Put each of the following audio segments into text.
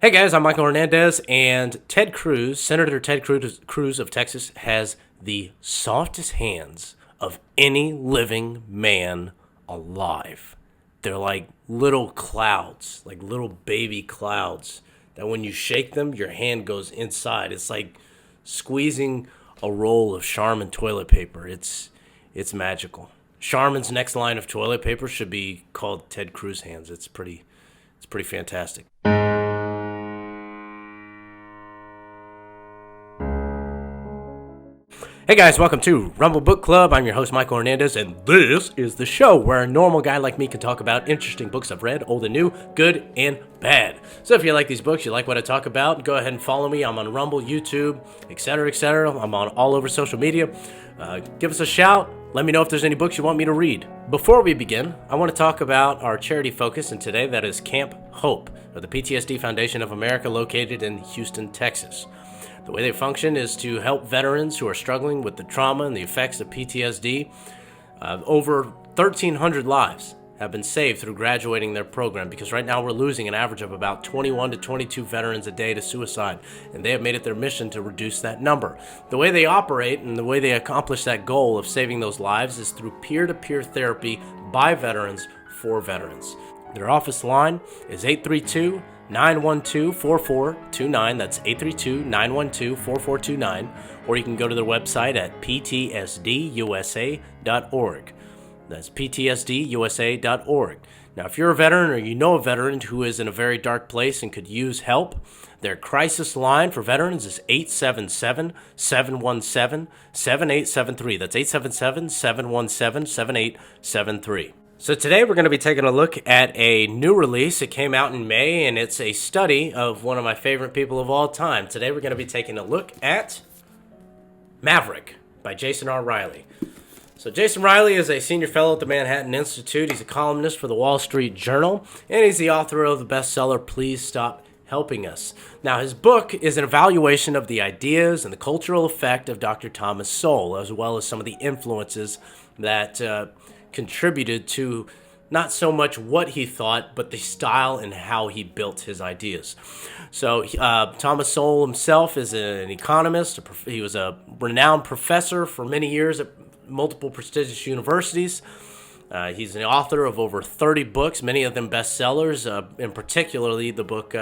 Hey guys, I'm Michael Hernandez, and Senator Ted Cruz of Texas, has the softest hands of any living man alive. They're like little clouds, like little baby clouds, that when you shake them, your hand goes inside. It's like squeezing a roll of Charmin toilet paper. It's magical. Charmin's next line of toilet paper should be called Ted Cruz hands. It's pretty fantastic. Hey guys, welcome to Rumble Book Club. I'm your host, Michael Hernandez, and this is the show where a normal guy like me can talk about interesting books I've read, old and new, good and bad. So if you like these books, you like what I talk about, go ahead and follow me. I'm on Rumble, YouTube, etc., etc. I'm on all over social media. Give us a shout. Let me know if there's any books you want me to read. Before we begin, I want to talk about our charity focus, and today that is Camp Hope of the PTSD Foundation of America, located in Houston, Texas. The way they function is to help veterans who are struggling with the trauma and the effects of PTSD. Over 1,300 lives have been saved through graduating their program, because right now we're losing an average of about 21 to 22 veterans a day to suicide, and they have made it their mission to reduce that number. The way they operate and the way they accomplish that goal of saving those lives is through peer-to-peer therapy by veterans for veterans. Their office line is 832-912-4429. That's 832-912-4429. Or you can go to their website at ptsdusa.org. That's ptsdusa.org. Now, if you're a veteran or you know a veteran who is in a very dark place and could use help, their crisis line for veterans is 877-717-7873. That's 877-717-7873. So today we're going to be taking a look at a new release. It came out in May, and it's a study of one of my favorite people of all time. Today we're going to be taking a look at Maverick by Jason R. Riley. So Jason Riley is a senior fellow at the Manhattan Institute. He's a columnist for the Wall Street Journal, and he's the author of the bestseller Please Stop Helping Us. Now, his book is an evaluation of the ideas and the cultural effect of Dr. Thomas Sowell, as well as some of the influences that contributed to not so much what he thought, but the style and how he built his ideas. So Thomas Sowell himself is an economist. He was a renowned professor for many years at multiple prestigious universities. He's an author of over 30 books, many of them bestsellers, and particularly the book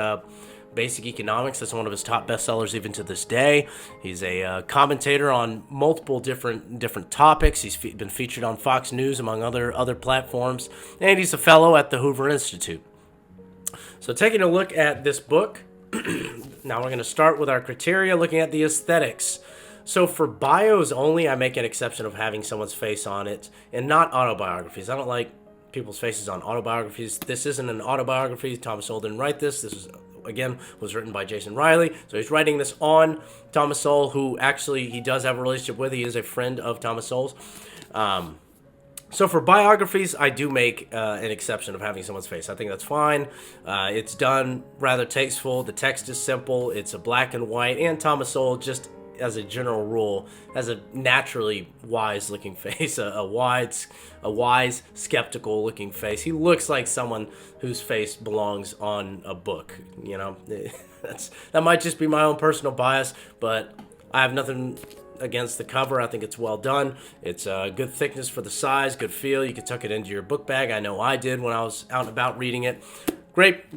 Basic Economics. That's one of his top bestsellers even to this day. He's a commentator on multiple different topics. He's been featured on Fox News, among other platforms, and he's a fellow at the Hoover Institute. So taking a look at this book, now we're going to start with our criteria, looking at the aesthetics. So for bios only, I make an exception of having someone's face on it, and not autobiographies. I don't like people's faces on autobiographies. This isn't an autobiography. Thomas Sowell didn't write this. This was written by Jason Riley. So he's writing this on Thomas Sowell, who actually he does have a relationship with. He is a friend of Thomas Sowell's. So for biographies, I do make an exception of having someone's face. I think that's fine. It's done rather tasteful. The text is simple. It's a black and white. And Thomas Sowell, just as a general rule, has a naturally wise-looking face, a wise, skeptical-looking face. He looks like someone whose face belongs on a book. You know, that might just be my own personal bias, but I have nothing against the cover. I think it's well done. It's a good thickness for the size, good feel. You can tuck it into your book bag. I know I did when I was out and about reading it. Great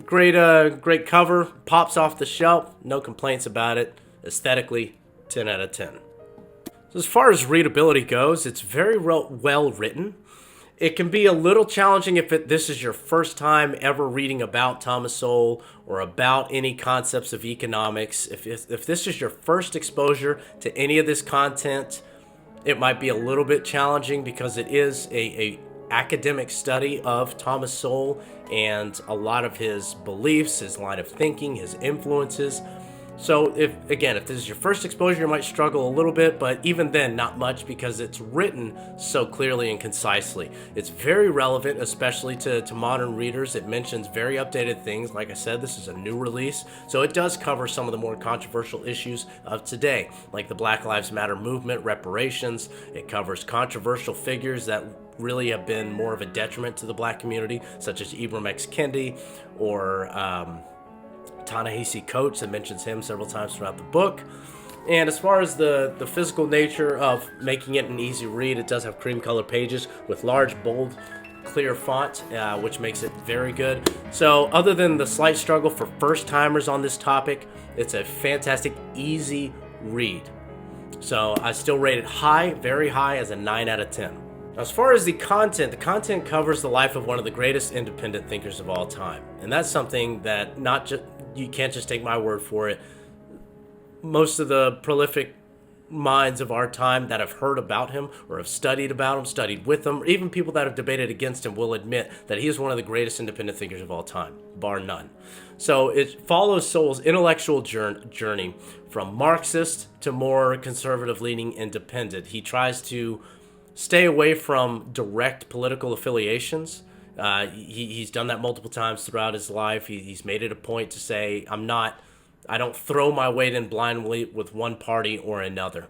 cover. Pops off the shelf. No complaints about it. Aesthetically, 10 out of 10. So as far as readability goes, it's very well written. It can be a little challenging if this is your first time ever reading about Thomas Sowell or about any concepts of economics. If this is your first exposure to any of this content, it might be a little bit challenging, because it is a academic study of Thomas Sowell and a lot of his beliefs, his line of thinking, his influences. So if this is your first exposure, you might struggle a little bit, but even then, not much, because it's written so clearly and concisely. It's very relevant, especially to modern readers. It mentions very updated things. Like I said, this is a new release, so it does cover some of the more controversial issues of today, like the Black Lives Matter movement, reparations. It covers controversial figures that really have been more of a detriment to the black community, such as Ibram X. Kendi or Ta-Nehisi Coates, that mentions him several times throughout the book. And as far as the physical nature of making it an easy read, it does have cream color pages with large, bold, clear font, which makes it very good. So other than the slight struggle for first timers on this topic, it's a fantastic, easy read. So I still rate it high, very high, as a 9 out of 10. As far as the content covers the life of one of the greatest independent thinkers of all time. And that's something that you can't just take my word for it. Most of the prolific minds of our time that have heard about him or have studied about him, studied with him, or even people that have debated against him will admit that he is one of the greatest independent thinkers of all time, bar none. So it follows Sowell's intellectual journey from Marxist to more conservative-leaning independent. He tries to stay away from direct political affiliations. He's done that multiple times throughout his life. He's made it a point to say, I don't throw my weight in blindly with one party or another.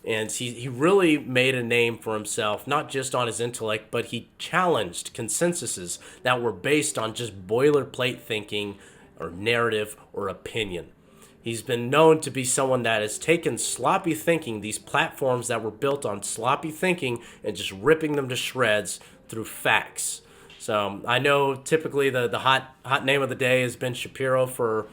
And he really made a name for himself, not just on his intellect, but he challenged consensuses that were based on just boilerplate thinking or narrative or opinion. He's been known to be someone that has taken sloppy thinking, these platforms that were built on sloppy thinking, and just ripping them to shreds through facts. So I know typically the hot name of the day is Ben Shapiro for,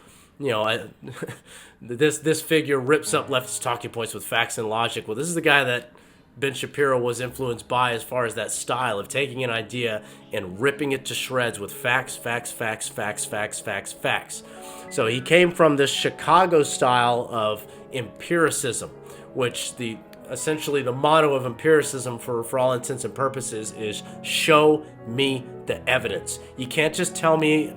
this figure rips up leftist talking points with facts and logic. Well, this is the guy that Ben Shapiro was influenced by as far as that style of taking an idea and ripping it to shreds with facts. So he came from this Chicago style of empiricism, which essentially the motto of empiricism for all intents and purposes is show me the evidence. You can't just tell me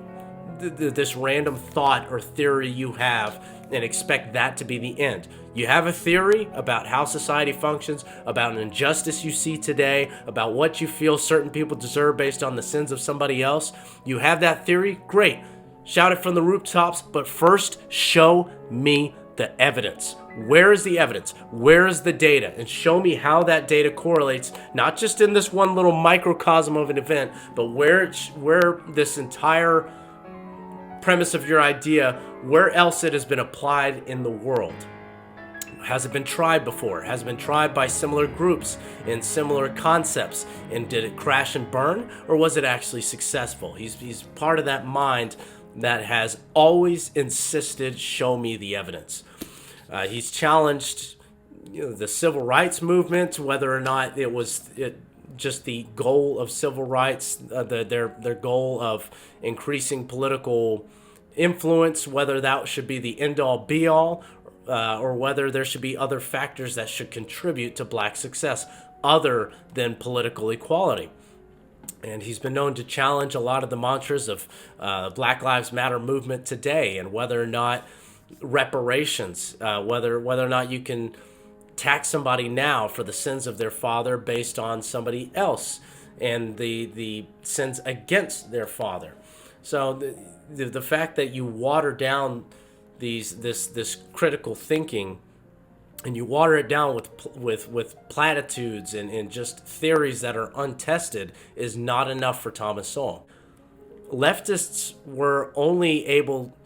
this random thought or theory you have and expect that to be the end. You have a theory about how society functions, about an injustice you see today, about what you feel certain people deserve based on the sins of somebody else. You have that theory? Great. Shout it from the rooftops, but first show me the evidence. Where is the evidence? Where is the data? And show me how that data correlates, not just in this one little microcosm of an event, but where this entire premise of your idea, where else it has been applied in the world. Has it been tried before? Has it been tried by similar groups in similar concepts? And did it crash and burn, or was it actually successful? He's part of that mind that has always insisted, show me the evidence. He's challenged the civil rights movement, whether or not it was just the goal of civil rights, their goal of increasing political influence, whether that should be the end-all be-all, or whether there should be other factors that should contribute to black success other than political equality. And he's been known to challenge a lot of the mantras of Black Lives Matter movement today, and whether or not reparations, whether or not you can tax somebody now for the sins of their father based on somebody else and the sins against their father. So the fact that you water down this critical thinking, and you water it down with platitudes and just theories that are untested, is not enough for Thomas Sowell. Leftists were only able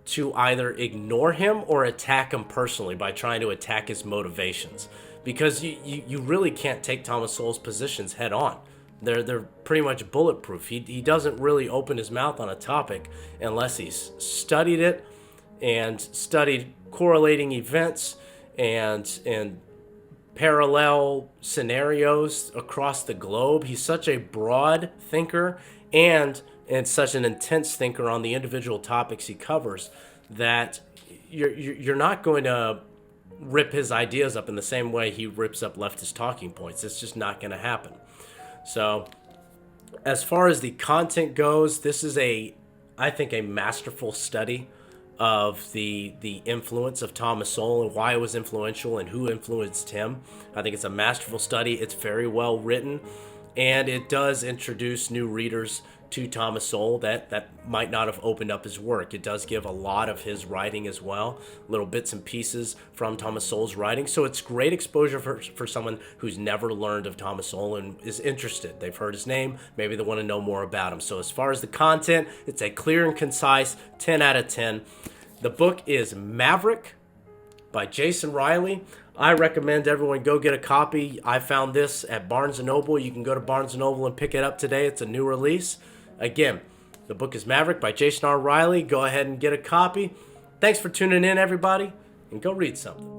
to either ignore him or attack him personally by trying to attack his motivations, because you really can't take Thomas Sowell's positions head on. They're pretty much bulletproof. He doesn't really open his mouth on a topic unless he's studied it and studied correlating events and parallel scenarios across the globe. He's such a broad thinker and such an intense thinker on the individual topics he covers that you're not going to rip his ideas up in the same way he rips up leftist talking points. It's just not going to happen. So as far as the content goes, this is I think a masterful study of the influence of Thomas Sowell and why it was influential and who influenced him. I think it's a masterful study. It's very well written, and it does introduce new readers to Thomas Sowell that might not have opened up his work. It does give a lot of his writing as well, little bits and pieces from Thomas Sowell's writing. So it's great exposure for someone who's never learned of Thomas Sowell and is interested. They've heard his name, maybe they want to know more about him. So as far as the content, it's a clear and concise 10 out of 10. The book is Maverick by Jason Riley. I recommend everyone go get a copy. I found this at Barnes & Noble. You can go to Barnes & Noble and pick it up today. It's a new release. Again, the book is Maverick by Jason R. Riley. Go ahead and get a copy. Thanks for tuning in, everybody, and go read something.